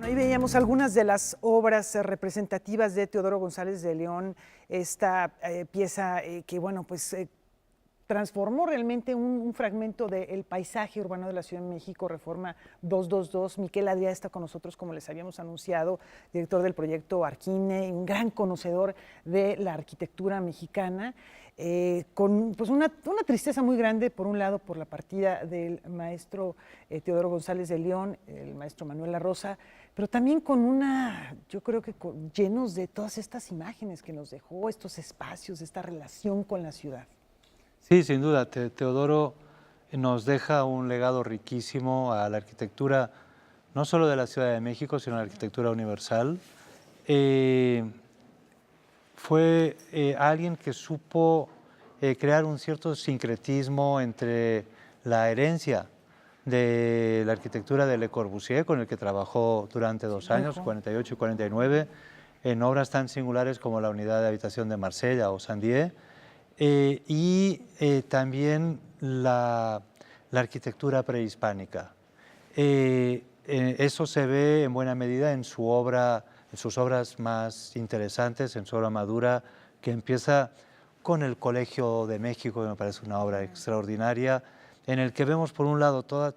Ahí veíamos algunas de las obras representativas de Teodoro González de León, esta pieza que, bueno, pues transformó realmente un fragmento del paisaje urbano de la Ciudad de México, Reforma 222. Miquel Adrià está con nosotros, como les habíamos anunciado, director del proyecto Arquine, un gran conocedor de la arquitectura mexicana, con pues una tristeza muy grande, por un lado, por la partida del maestro Teodoro González de León, el maestro Manuel La Rosa, pero también con yo creo que llenos de todas estas imágenes que nos dejó, estos espacios, esta relación con la ciudad. Sí, sin duda, Teodoro nos deja un legado riquísimo a la arquitectura, no solo de la Ciudad de México, sino a la arquitectura universal. Fue alguien que supo crear un cierto sincretismo entre la herencia de la arquitectura de Le Corbusier, con el que trabajó durante 2 años, 48 y 49, en obras tan singulares como la Unidad de Habitación de Marsella o Saint-Dié, también la arquitectura prehispánica. Eso se ve en buena medida en sus obras más interesantes, en su obra madura, que empieza con el Colegio de México, que me parece una obra extraordinaria, en el que vemos por un lado toda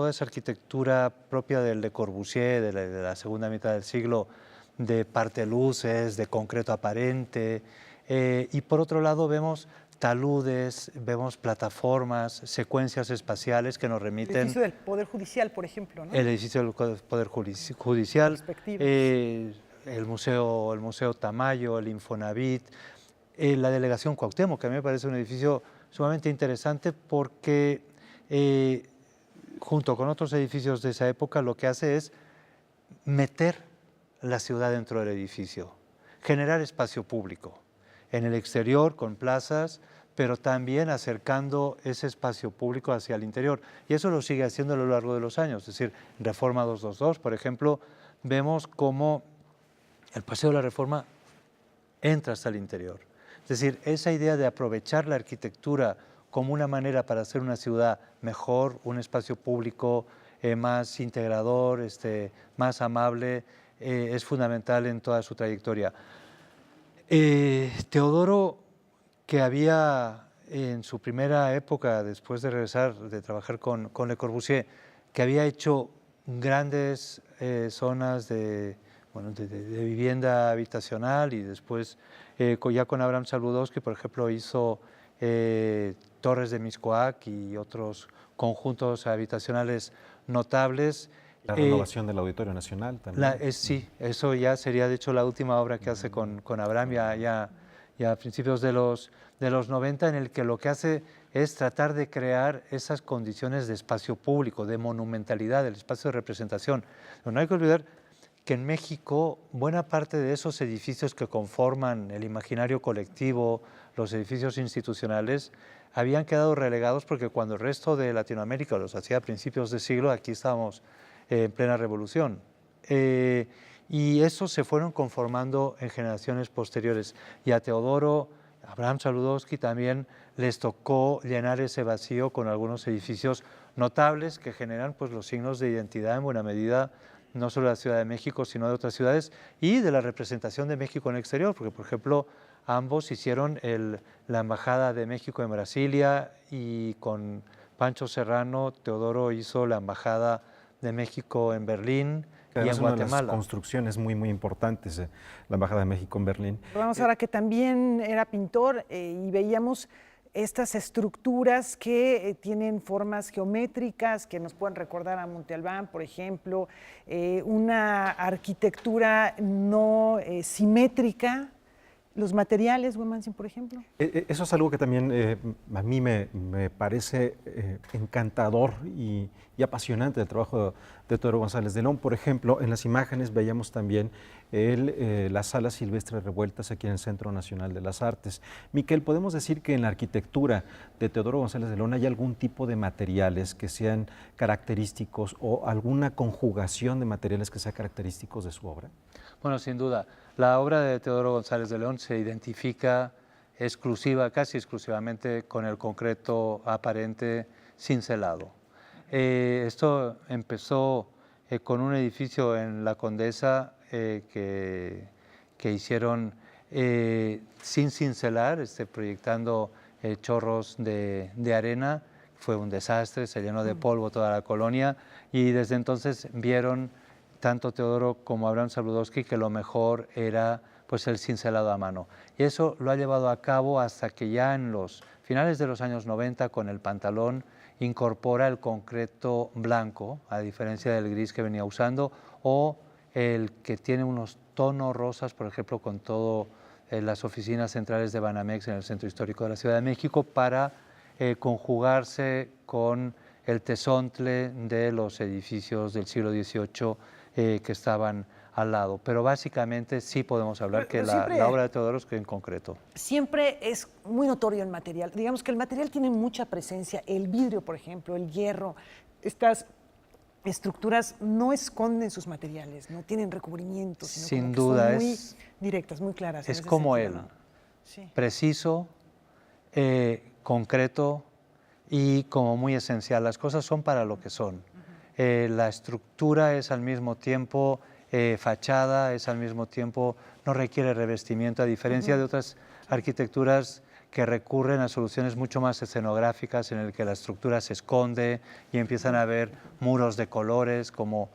esa arquitectura propia del Le Corbusier, de la segunda mitad del siglo, de parteluces, de concreto aparente, y por otro lado vemos taludes, vemos plataformas, secuencias espaciales que nos remiten... El edificio del Poder Judicial, por ejemplo, ¿no? El edificio del Poder Judicial, el Museo Tamayo, el Infonavit, la Delegación Cuauhtémoc, que a mí me parece un edificio sumamente interesante porque junto con otros edificios de esa época lo que hace es meter la ciudad dentro del edificio, generar espacio público en el exterior con plazas, pero también acercando ese espacio público hacia el interior. Y eso lo sigue haciendo a lo largo de los años. Es decir, en Reforma 222, por ejemplo, vemos cómo el Paseo de la Reforma entra hasta el interior. Es decir, esa idea de aprovechar la arquitectura como una manera para hacer una ciudad mejor, un espacio público más integrador, más amable, es fundamental en toda su trayectoria. Teodoro, que había en su primera época, después de regresar, de trabajar con Le Corbusier, que había hecho grandes zonas de vivienda habitacional y después ya con Abraham Saludowski, por ejemplo, hizo Torres de Mixcoac y otros conjuntos habitacionales notables. La renovación del Auditorio Nacional también. Sí, eso ya sería de hecho la última obra que hace con Abraham ya a principios de los 90, en el que lo que hace es tratar de crear esas condiciones de espacio público, de monumentalidad, del espacio de representación. Pero no hay que olvidar que en México buena parte de esos edificios que conforman el imaginario colectivo, los edificios institucionales, habían quedado relegados porque cuando el resto de Latinoamérica los hacía a principios de siglo, aquí estábamos en plena revolución. Y esos se fueron conformando en generaciones posteriores. Y a Teodoro, Abraham Saludowski también les tocó llenar ese vacío con algunos edificios notables que generan pues, los signos de identidad en buena medida, no solo de la Ciudad de México, sino de otras ciudades, y de la representación de México en el exterior, porque por ejemplo ambos hicieron la Embajada de México en Brasilia, y con Pancho Serrano, Teodoro hizo la Embajada de México en Berlín y en Guatemala. Una de las construcciones muy importantes, la Embajada de México en Berlín. Vamos ahora que también era pintor y veíamos estas estructuras que tienen formas geométricas que nos pueden recordar a Monte Albán, por ejemplo, una arquitectura no simétrica. ¿Los materiales, Huemansin, por ejemplo? Eso es algo que también a mí me parece encantador y apasionante del trabajo de Teodoro González de León. Por ejemplo, en las imágenes veíamos también las salas silvestres revueltas aquí en el Centro Nacional de las Artes. Miquel, ¿podemos decir que en la arquitectura de Teodoro González de León hay algún tipo de materiales que sean característicos o alguna conjugación de materiales que sea característicos de su obra? Bueno, sin duda. La obra de Teodoro González de León se identifica casi exclusivamente con el concreto aparente cincelado. Esto empezó con un edificio en La Condesa que hicieron sin cincelar, proyectando chorros de arena. Fue un desastre, se llenó de polvo toda la colonia y desde entonces vieron tanto Teodoro como Abraham Sabludowski que lo mejor era pues el cincelado a mano. Y eso lo ha llevado a cabo hasta que ya en los finales de los años 90 con el Pantalón incorpora el concreto blanco, a diferencia del gris que venía usando, o el que tiene unos tonos rosas, por ejemplo, con todo las oficinas centrales de Banamex en el centro histórico de la Ciudad de México, para conjugarse con el tesontle de los edificios del siglo XVIII que estaban al lado. Pero básicamente sí podemos hablar que la obra de Teodoro es en concreto. Siempre es muy notorio el material. Digamos que el material tiene mucha presencia. El vidrio, por ejemplo, el hierro, estas estructuras no esconden sus materiales, no tienen recubrimientos, sino Sin como que duda, son muy directas, muy claras. Es como sentido, él, ¿no? Sí. preciso, concreto y como muy esencial. Las cosas son para lo que son. La estructura es al mismo tiempo fachada, es al mismo tiempo, no requiere revestimiento, a diferencia de otras arquitecturas que recurren a soluciones mucho más escenográficas en el que la estructura se esconde y empiezan a haber muros de colores como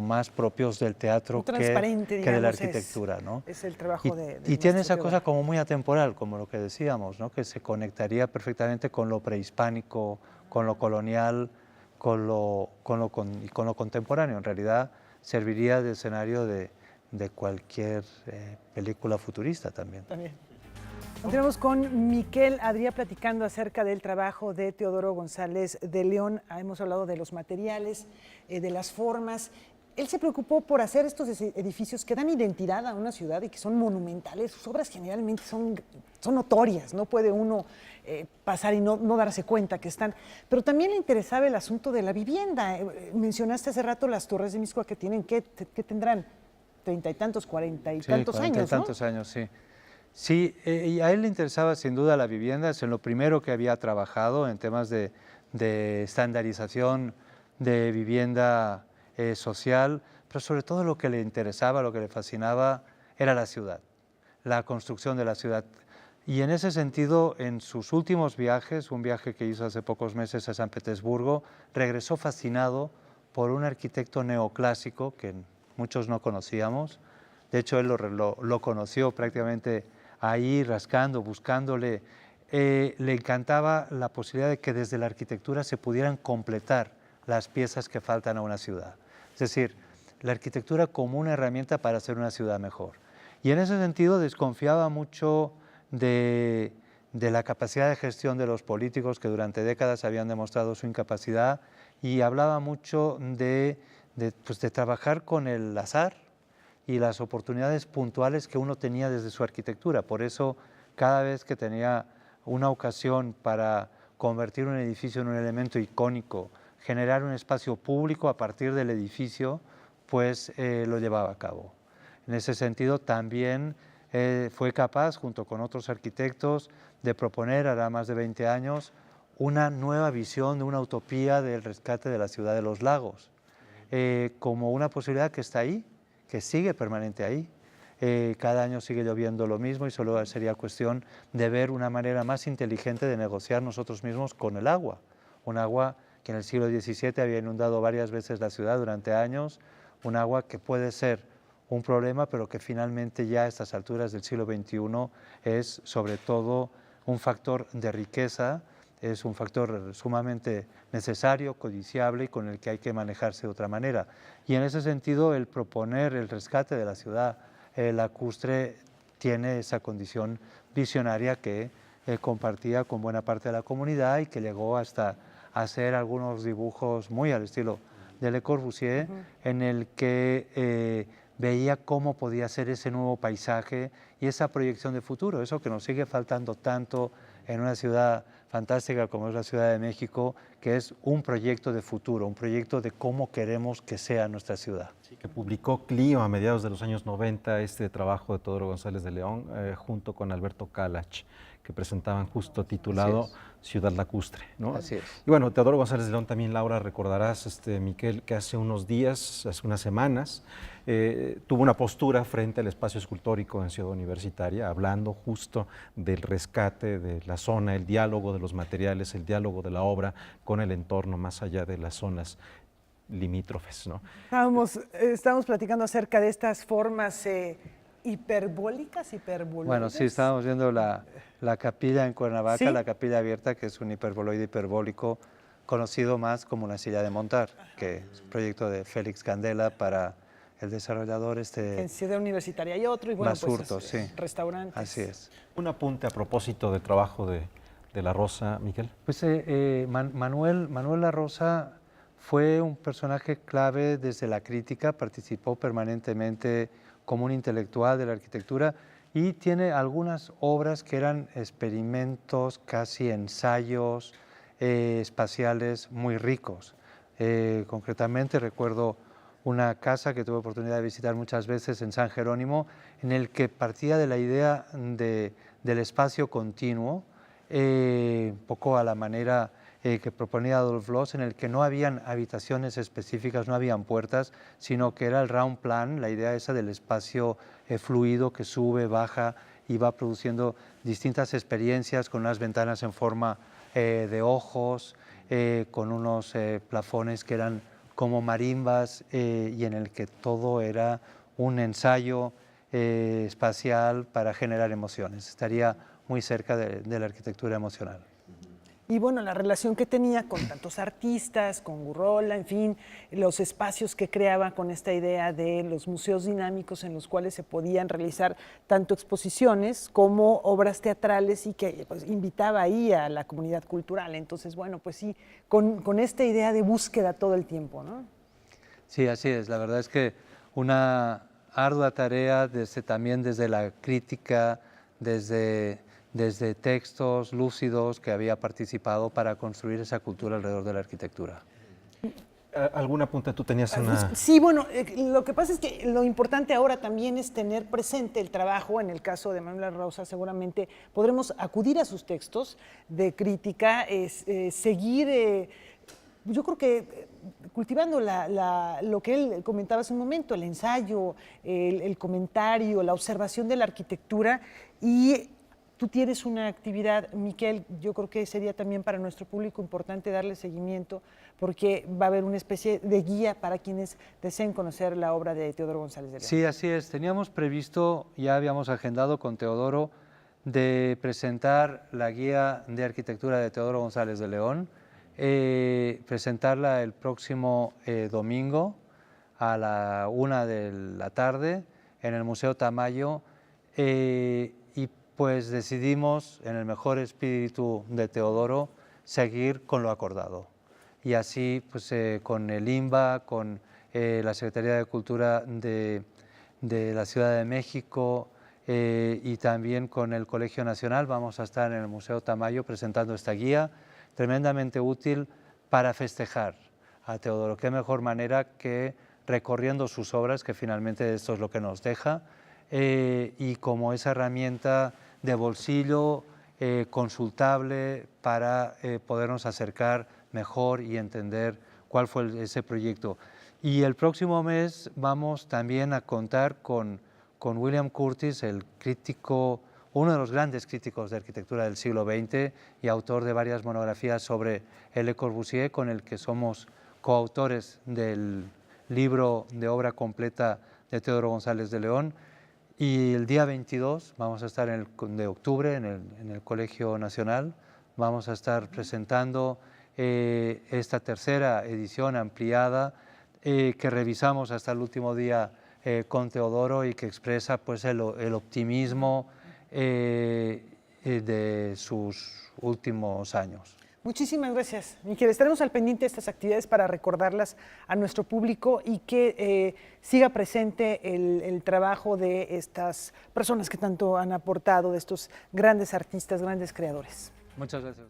más propios del teatro que de la arquitectura, ¿no? Es el trabajo y tiene esa cosa como muy atemporal, como lo que decíamos, ¿no? Que se conectaría perfectamente con lo prehispánico, con lo colonial, con lo contemporáneo. En realidad serviría de escenario de cualquier película futurista también. Continuamos con Miquel Adrià platicando acerca del trabajo de Teodoro González de León. Hemos hablado de los materiales, de las formas. Él se preocupó por hacer estos edificios que dan identidad a una ciudad y que son monumentales. Sus obras generalmente son notorias, no puede uno pasar y no darse cuenta que están. Pero también le interesaba el asunto de la vivienda. Mencionaste hace rato las torres de Mixcoac que tienen, ¿qué tendrán? 30 y tantos, 40 y tantos años, 40 y tantos años, sí. Sí, y a él le interesaba sin duda la vivienda, es en lo primero que había trabajado en temas de estandarización de vivienda social, pero sobre todo lo que le interesaba, lo que le fascinaba era la ciudad, la construcción de la ciudad. Y en ese sentido, en sus últimos viajes, un viaje que hizo hace pocos meses a San Petersburgo, regresó fascinado por un arquitecto neoclásico que muchos no conocíamos. De hecho, él lo conoció prácticamente ahí, rascando, buscándole. Le encantaba la posibilidad de que desde la arquitectura se pudieran completar las piezas que faltan a una ciudad. Es decir, la arquitectura como una herramienta para hacer una ciudad mejor. Y en ese sentido desconfiaba mucho de la capacidad de gestión de los políticos que durante décadas habían demostrado su incapacidad, y hablaba mucho de trabajar con el azar y las oportunidades puntuales que uno tenía desde su arquitectura. Por eso, cada vez que tenía una ocasión para convertir un edificio en un elemento icónico, generar un espacio público a partir del edificio, pues lo llevaba a cabo. En ese sentido, también fue capaz, junto con otros arquitectos, de proponer, hará más de 20 años, una nueva visión de una utopía del rescate de la ciudad de los lagos, como una posibilidad que está ahí, que sigue permanente ahí. Cada año sigue lloviendo lo mismo y solo sería cuestión de ver una manera más inteligente de negociar nosotros mismos con el agua. Un agua que en el siglo XVII había inundado varias veces la ciudad durante años, un agua que puede ser un problema, pero que finalmente ya a estas alturas del siglo XXI es sobre todo un factor de riqueza, es un factor sumamente necesario, codiciable y con el que hay que manejarse de otra manera. Y en ese sentido, el proponer el rescate de la ciudad lacustre tiene esa condición visionaria que compartía con buena parte de la comunidad y que llegó hasta hacer algunos dibujos muy al estilo de Le Corbusier, en el que veía cómo podía ser ese nuevo paisaje y esa proyección de futuro, eso que nos sigue faltando tanto en una ciudad fantástica como es la Ciudad de México, que es un proyecto de futuro, un proyecto de cómo queremos que sea nuestra ciudad. Que publicó Clio a mediados de los años 90, este trabajo de Teodoro González de León, junto con Alberto Calach, que presentaban justo titulado Ciudad Lacustre, ¿no? Así es. Y bueno, Teodoro González de León también, Laura, recordarás, Miquel, que hace unos días, hace unas semanas, tuvo una postura frente al espacio escultórico en Ciudad Universitaria, hablando justo del rescate de la zona, el diálogo de los materiales, el diálogo de la obra con el entorno más allá de las zonas limítrofes, ¿no? Estábamos platicando acerca de estas formas hiperbólicas, hiperboloides. Bueno, sí, estábamos viendo la capilla en Cuernavaca, ¿Sí? la capilla abierta, que es un hiperboloide hiperbólico, conocido más como una silla de montar, que es un proyecto de Félix Candela para el desarrollador En Ciudad Universitaria hay otro, y bueno, Basurto, pues, sí. restaurantes. Así es. Un apunte a propósito del trabajo de La Rosa, Miquel. Pues Manuel La Rosa fue un personaje clave desde la crítica, participó permanentemente como un intelectual de la arquitectura y tiene algunas obras que eran experimentos, casi ensayos espaciales muy ricos. Concretamente recuerdo una casa que tuve oportunidad de visitar muchas veces en San Jerónimo, en el que partía de la idea del espacio continuo, un poco a la manera que proponía Adolf Loos, en el que no habían habitaciones específicas, no habían puertas, sino que era el round plan, la idea esa del espacio fluido que sube, baja y va produciendo distintas experiencias con unas ventanas en forma de ojos, con unos plafones que eran como marimbas y en el que todo era un ensayo espacial para generar emociones. Estaría muy cerca de la arquitectura emocional. Y bueno, la relación que tenía con tantos artistas, con Gurrola, en fin, los espacios que creaba con esta idea de los museos dinámicos en los cuales se podían realizar tanto exposiciones como obras teatrales y que pues, invitaba ahí a la comunidad cultural. Entonces, bueno, pues sí, con esta idea de búsqueda todo el tiempo, ¿no? Sí, así es. La verdad es que una ardua tarea también desde la crítica, desde textos lúcidos que había participado para construir esa cultura alrededor de la arquitectura. ¿Algún apunte? Tú tenías una... Sí, bueno, lo que pasa es que lo importante ahora también es tener presente el trabajo. En el caso de Manuel La Rosa, seguramente podremos acudir a sus textos de crítica, seguir, yo creo que cultivando lo que él comentaba hace un momento, el ensayo, el comentario, la observación de la arquitectura. Y tú tienes una actividad, Miquel, yo creo que sería también para nuestro público importante darle seguimiento, porque va a haber una especie de guía para quienes deseen conocer la obra de Teodoro González de León. Sí, así es. Teníamos previsto, ya habíamos agendado con Teodoro, de presentar la guía de arquitectura de Teodoro González de León, presentarla el próximo domingo a la 1 de la tarde en el Museo Tamayo, y pues decidimos, en el mejor espíritu de Teodoro, seguir con lo acordado. Y así, pues con el INBA, con la Secretaría de Cultura de la Ciudad de México y también con el Colegio Nacional, vamos a estar en el Museo Tamayo presentando esta guía, tremendamente útil para festejar a Teodoro. Qué mejor manera que recorriendo sus obras, que finalmente esto es lo que nos deja, y como esa herramienta de bolsillo consultable para podernos acercar mejor y entender cuál fue ese proyecto. Y el próximo mes vamos también a contar con William Curtis, el crítico, uno de los grandes críticos de arquitectura del siglo XX y autor de varias monografías sobre Le Corbusier, con el que somos coautores del libro de obra completa de Teodoro González de León. Y el día 22 vamos a estar de octubre en el Colegio Nacional, vamos a estar presentando esta tercera edición ampliada que revisamos hasta el último día con Teodoro y que expresa pues, el optimismo de sus últimos años. Muchísimas gracias, Miquel. Estaremos al pendiente de estas actividades para recordarlas a nuestro público y que siga presente el trabajo de estas personas que tanto han aportado, de estos grandes artistas, grandes creadores. Muchas gracias.